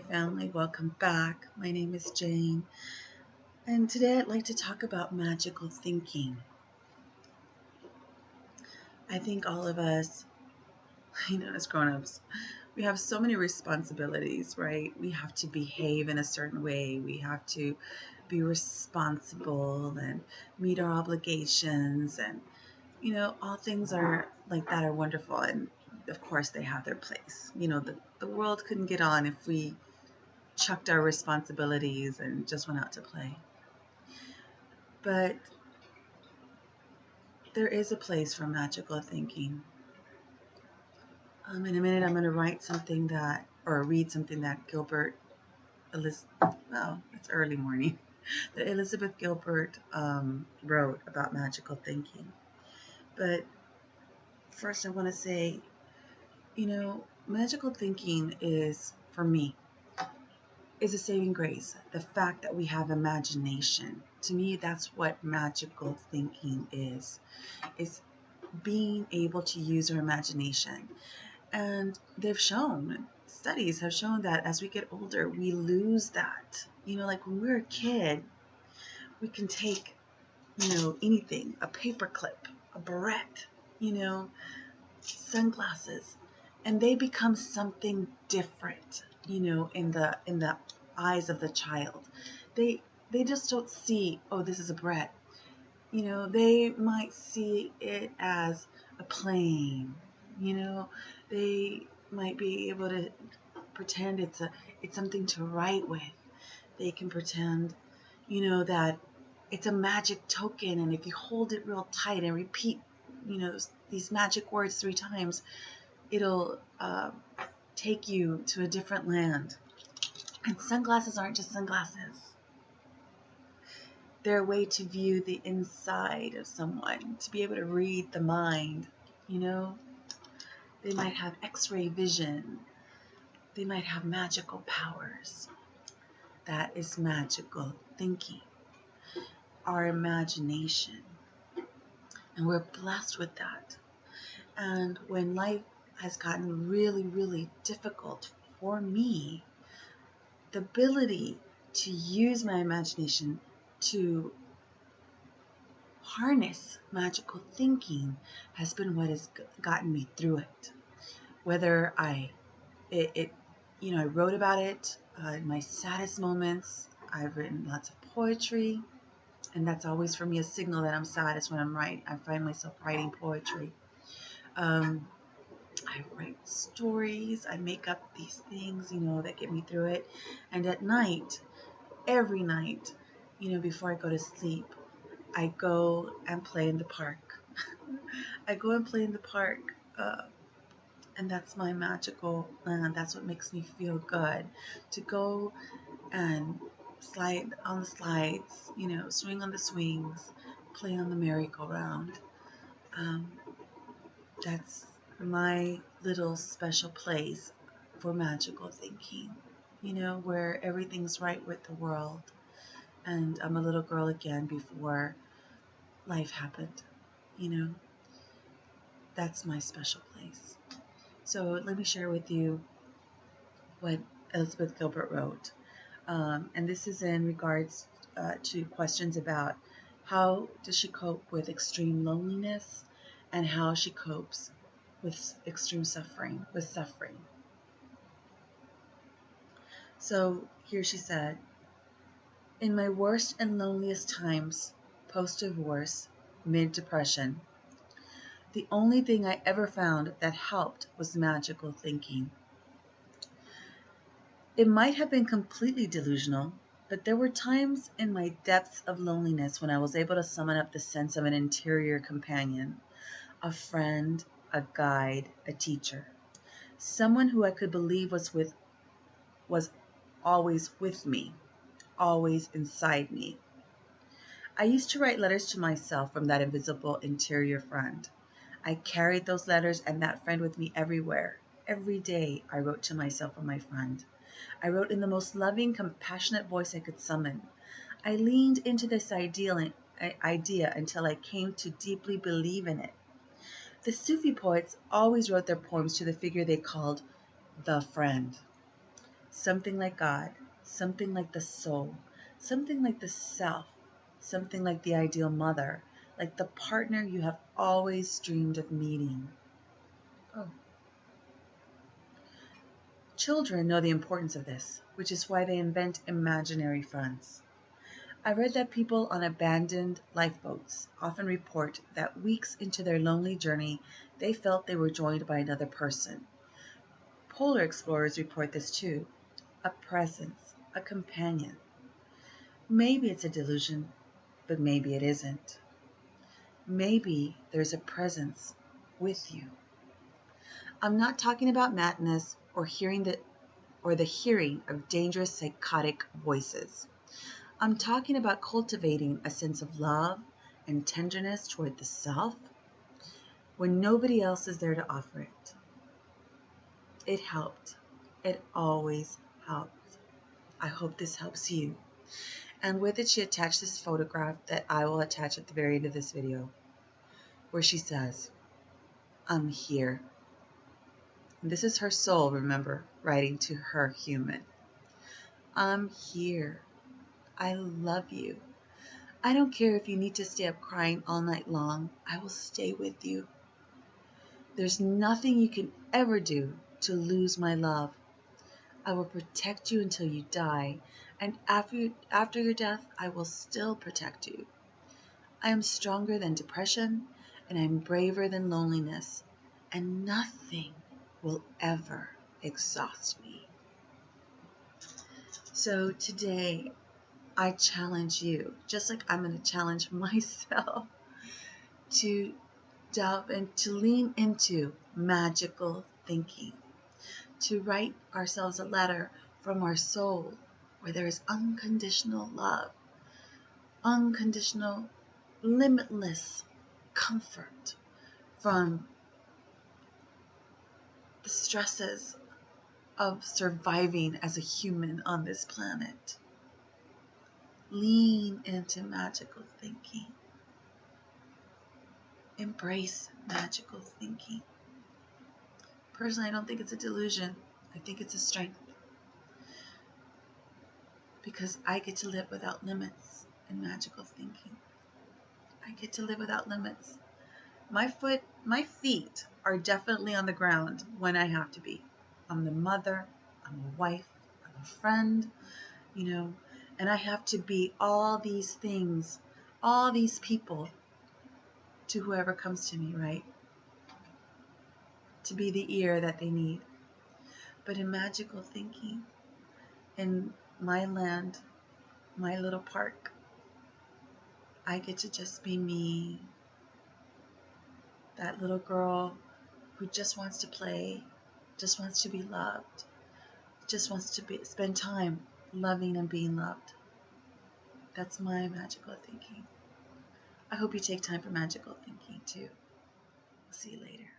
family. Welcome back. My name is Jane, and today I'd like to talk about magical thinking. I think all of us, as grown-ups, we have so many responsibilities, right? We have to behave in a certain way. We have to be responsible and meet our obligations, and all things are like that are wonderful, and of course they have their place. The world couldn't get on if we chucked our responsibilities and just went out to play. But there is a place for magical thinking. In a minute, I'm going to read something that it's early morning, that Elizabeth Gilbert wrote about magical thinking. But first, I want to say, magical thinking for me, is a saving grace. The fact that we have imagination. To me, that's what magical thinking is. It's being able to use our imagination. And studies have shown that as we get older, we lose that. Like when we were a kid, we can take, anything, a paperclip, a barrette, you know, sunglasses, and they become something different, in the eyes of the child. They they just don't see, oh, this is a barrette. They might see it as a plane. You know, they might be able to pretend it's something to write with. They can pretend, that it's a magic token, and if you hold it real tight and repeat, these magic words 3 times, it'll take you to a different land. And sunglasses aren't just sunglasses. They're a way to view the inside of someone, to be able to read the mind. You know, they might have X-ray vision. They might have magical powers. That is magical thinking, our imagination. And we're blessed with that. And when life has gotten really, really difficult for me, the ability to use my imagination to harness magical thinking has been what has gotten me through it. Whether I wrote about it in my saddest moments. I've written lots of poetry, and that's always for me a signal that I'm saddest when I find myself writing poetry. I write stories. I make up these things, that get me through it. And at night, every night, before I go to sleep, I go and play in the park. I go and play in the park, and that's my magical land. That's what makes me feel good. To go and slide on the slides, swing on the swings, play on the merry-go-round. Um, that's my little special place for magical thinking, where everything's right with the world. And I'm a little girl again before life happened, you know. That's my special place. So let me share with you what Elizabeth Gilbert wrote. And this is in regards to questions about how does she cope with extreme loneliness and how she copes with extreme suffering. So here she said, in my worst and loneliest times, post-divorce, mid-depression, the only thing I ever found that helped was magical thinking. It might have been completely delusional, but there were times in my depths of loneliness when I was able to summon up the sense of an interior companion, a friend, a guide, a teacher, someone who I could believe was always with me, always inside me. I used to write letters to myself from that invisible interior friend. I carried those letters and that friend with me everywhere. Every day I wrote to myself from my friend. I wrote in the most loving, compassionate voice I could summon. I leaned into this idea until I came to deeply believe in it. The Sufi poets always wrote their poems to the figure they called the friend. something like God, something like the soul, something like the self, something like the ideal mother, like the partner you have always dreamed of meeting. Oh. Children know the importance of this, which is why they invent imaginary friends. I read that people on abandoned lifeboats often report that weeks into their lonely journey, they felt they were joined by another person. Polar explorers report this too, a presence, a companion. Maybe it's a delusion, but maybe it isn't. Maybe there's a presence with you. I'm not talking about madness or the hearing of dangerous psychotic voices. I'm talking about cultivating a sense of love and tenderness toward the self when nobody else is there to offer it. It helped. It always helped. I hope this helps you. And with it, she attached this photograph that I will attach at the very end of this video, where she says, I'm here. And this is her soul, remember, writing to her human. I'm here. I love you. I don't care if you need to stay up crying all night long. I will stay with you. There's nothing you can ever do to lose my love. I will protect you until you die, and after your death, I will still protect you. I am stronger than depression, and I am braver than loneliness, and nothing will ever exhaust me. So today, I challenge you, just like I'm going to challenge myself, to delve and to lean into magical thinking, to write ourselves a letter from our soul where there is unconditional love, unconditional, limitless comfort from the stresses of surviving as a human on this planet. Lean into magical thinking. Embrace magical thinking. Personally, I don't think it's a delusion. I think it's a strength. Because I get to live without limits in magical thinking. I get to live without limits. My feet are definitely on the ground when I have to be. I'm the mother, I'm a wife, I'm a friend, and I have to be all these things, all these people to whoever comes to me, right? To be the ear that they need. But in magical thinking, in my land, my little park, I get to just be me, that little girl who just wants to play, just wants to be loved, just wants to spend time loving and being loved. That's my magical thinking. I hope you take time for magical thinking too. I'll see you later.